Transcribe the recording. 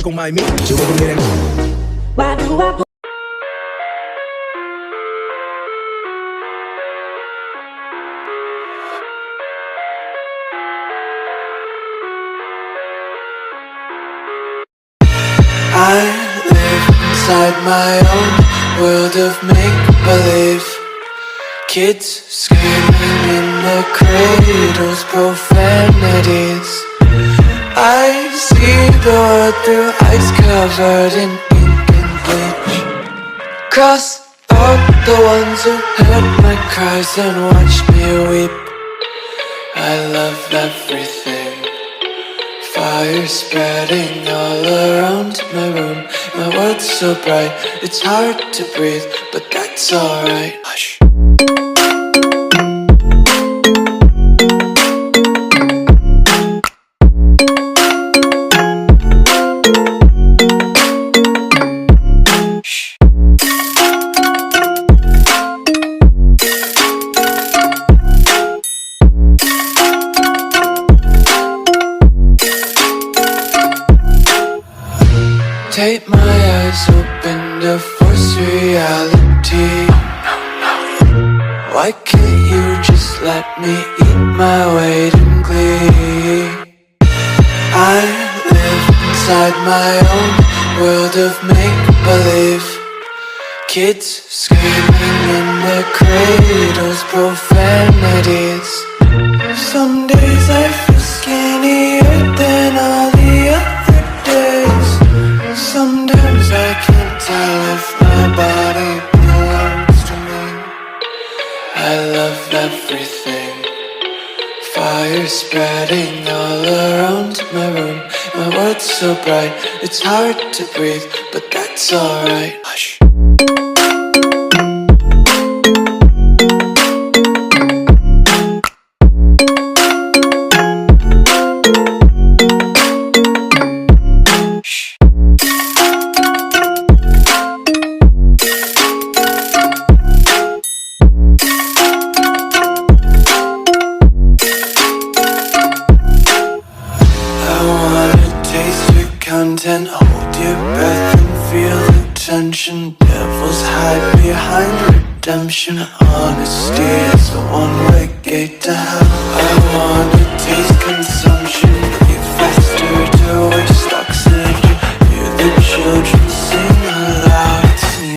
con mampir, juga con baruku. I live inside my own world of make-believe. Kids screaming in their cradles, profanities. I see the world through ice covered in ink and bleach. Cross out the ones who heard my cries and watched me weep. I love everything. Fire spreading all around my room. My world's so bright, it's hard to breathe, but that's alright. Hush. Tape my eyes open to force reality. Why can't you just let me eat my weight in glee? I live inside my own world of make-believe. Kids screaming in their cradles, profanities. Some days I feel skinnier than all the other days. Sometimes I can't tell if my body belongs to me. I love everything. Fire spreading all around my room. My world's so bright, it's hard to breathe, but that's alright. Hush. Content, hold your breath and feel the tension. Devils hide behind redemption. Honesty is a one-way gate to hell. I wanna taste consumption.